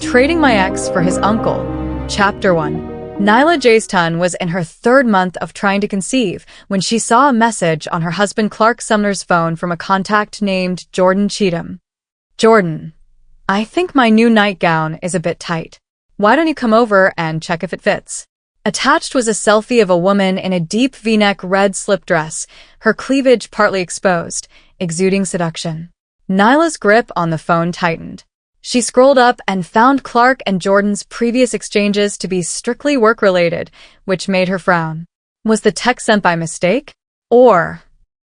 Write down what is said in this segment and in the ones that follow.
Trading My Ex for His Uncle. Chapter 1. Nyla 𝐃𝐢𝐬𝐈 was in her 3rd month of trying to conceive when she saw a message on her husband Clark Sumner's phone from a contact named Jordan Cheatham. Jordan, I think my new nightgown is a bit tight. Why don't you come over and check if it fits? Attached was a selfie of a woman in a deep V-neck red slip dress, her cleavage partly exposed, exuding seduction. Nyla's grip on the phone tightened. She scrolled up and found Clark and Jordan's previous exchanges to be strictly work-related, which made her frown. Was the text sent by mistake? Or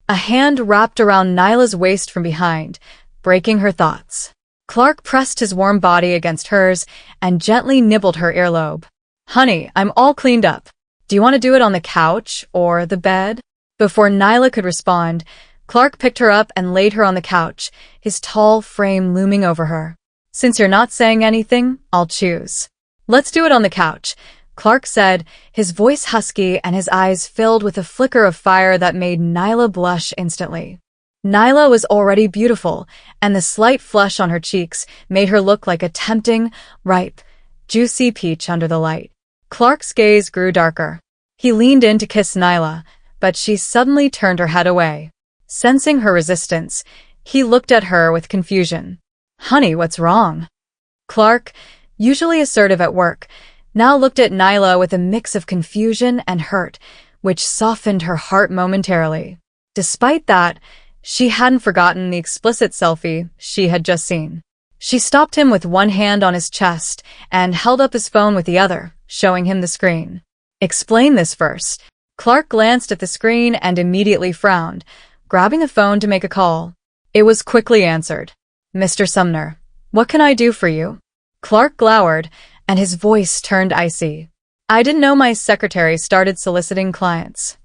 a hand wrapped around Nyla's waist from behind, breaking her thoughts. Clark pressed his warm body against hers and gently nibbled her earlobe. Honey, I'm all cleaned up. Do you want to do it on the couch or the bed? Before Nyla could respond, Clark picked her up and laid her on the couch, his tall frame looming over her. Since you're not saying anything, I'll choose. Let's do it on the couch, Clark said, his voice husky and his eyes filled with a flicker of fire that made Nyla blush instantly. Nyla was already beautiful, and the slight flush on her cheeks made her look like a tempting, ripe, juicy peach under the light. Clark's gaze grew darker. He leaned in to kiss Nyla, but she suddenly turned her head away. Sensing her resistance, he looked at her with confusion. Honey, what's wrong? Clark, usually assertive at work, now looked at Nyla with a mix of confusion and hurt, which softened her heart momentarily. Despite that, she hadn't forgotten the explicit selfie she had just seen. She stopped him with one hand on his chest and held up his phone with the other, showing him the screen. Explain this first. Clark glanced at the screen and immediately frowned, grabbing the phone to make a call. It was quickly answered. Mr. Sumner, what can I do for you? Clark glowered, and his voice turned icy. I didn't know my secretary started soliciting clients.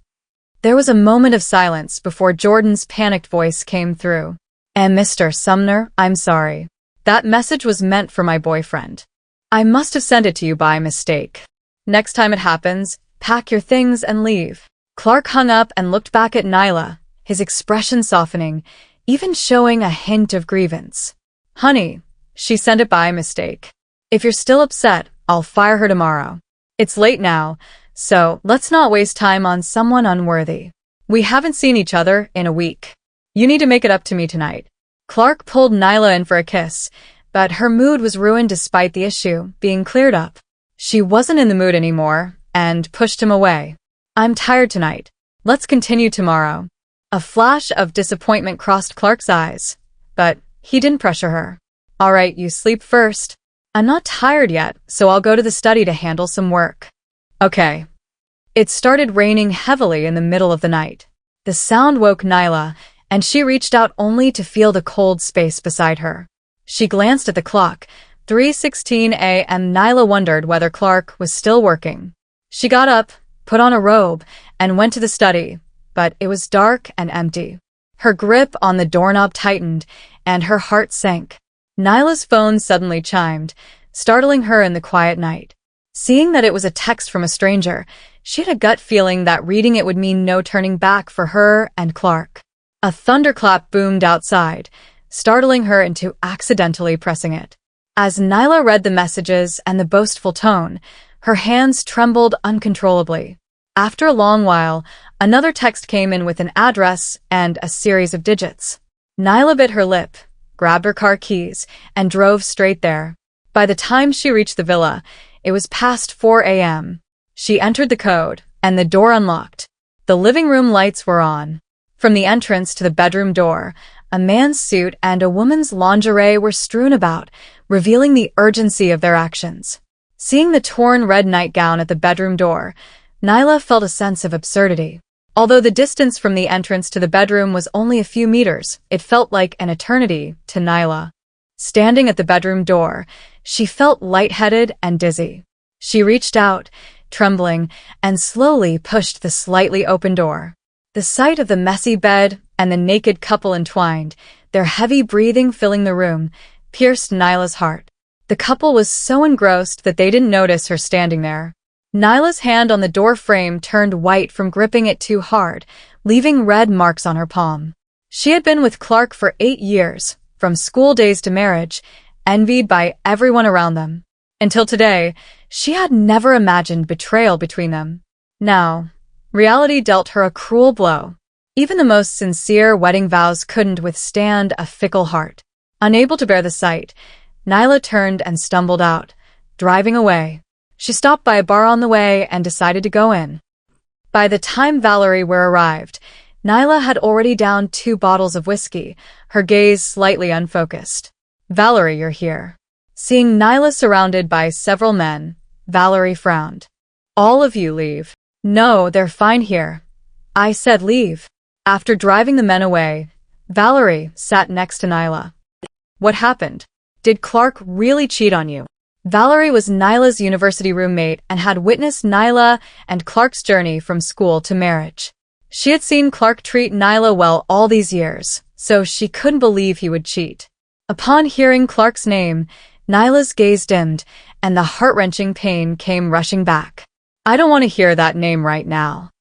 There was a moment of silence before Jordan's panicked voice came through. And Mr. Sumner, I'm sorry. That message was meant for my boyfriend. I must have sent it to you by mistake. Next time it happens, pack your things and leave. Clark hung up and looked back at Nyla, his expression softening, even showing a hint of grievance. Honey, she sent it by mistake. If you're still upset, I'll fire her tomorrow. It's late now, so let's not waste time on someone unworthy. We haven't seen each other in a week. You need to make it up to me tonight. Clark pulled Nyla in for a kiss, but her mood was ruined despite the issue being cleared up. She wasn't in the mood anymore, and pushed him away. I'm tired tonight. Let's continue tomorrow. A flash of disappointment crossed Clark's eyes, but he didn't pressure her. All right, you sleep first. I'm not tired yet, so I'll go to the study to handle some work. Okay. It started raining heavily in the middle of the night. The sound woke Nyla, and she reached out only to feel the cold space beside her. She glanced at the clock, 3:16 a.m. Nyla wondered whether Clark was still working. She got up, put on a robe, and went to the study, but it was dark and empty. Her grip on the doorknob tightened, and her heart sank. Nyla's phone suddenly chimed, startling her in the quiet night. Seeing that it was a text from a stranger, she had a gut feeling that reading it would mean no turning back for her and Clark. A thunderclap boomed outside, startling her into accidentally pressing it. As Nyla read the messages and the boastful tone, her hands trembled uncontrollably. After a long while, another text came in with an address and a series of digits. Nyla bit her lip, grabbed her car keys, and drove straight there. By the time she reached the villa, it was past 4 a.m. She entered the code, and the door unlocked. The living room lights were on. From the entrance to the bedroom door, a man's suit and a woman's lingerie were strewn about, revealing the urgency of their actions. Seeing the torn red nightgown at the bedroom door, Nyla felt a sense of absurdity. Although the distance from the entrance to the bedroom was only a few meters, it felt like an eternity to Nyla. Standing at the bedroom door, she felt lightheaded and dizzy. She reached out, trembling, and slowly pushed the slightly open door. The sight of the messy bed and the naked couple entwined, their heavy breathing filling the room, pierced Nyla's heart. The couple was so engrossed that they didn't notice her standing there. Nyla's hand on the door frame turned white from gripping it too hard, leaving red marks on her palm. She had been with Clark for 8 years, from school days to marriage, envied by everyone around them. Until today, she had never imagined betrayal between them. Now, reality dealt her a cruel blow. Even the most sincere wedding vows couldn't withstand a fickle heart. Unable to bear the sight, Nyla turned and stumbled out, driving away. She stopped by a bar on the way and decided to go in. By the time Valerie arrived, Nyla had already downed 2 bottles of whiskey, her gaze slightly unfocused. "Valerie, you're here." Seeing Nyla surrounded by several men, Valerie frowned. "All of you leave." "No, they're fine here. I said leave." After driving the men away, Valerie sat next to Nyla. "What happened? Did Clark really cheat on you?" Valerie was Nyla's university roommate and had witnessed Nyla and Clark's journey from school to marriage. She had seen Clark treat Nyla well all these years, so she couldn't believe he would cheat. Upon hearing Clark's name, Nyla's gaze dimmed, and the heart-wrenching pain came rushing back. "I don't want to hear that name right now."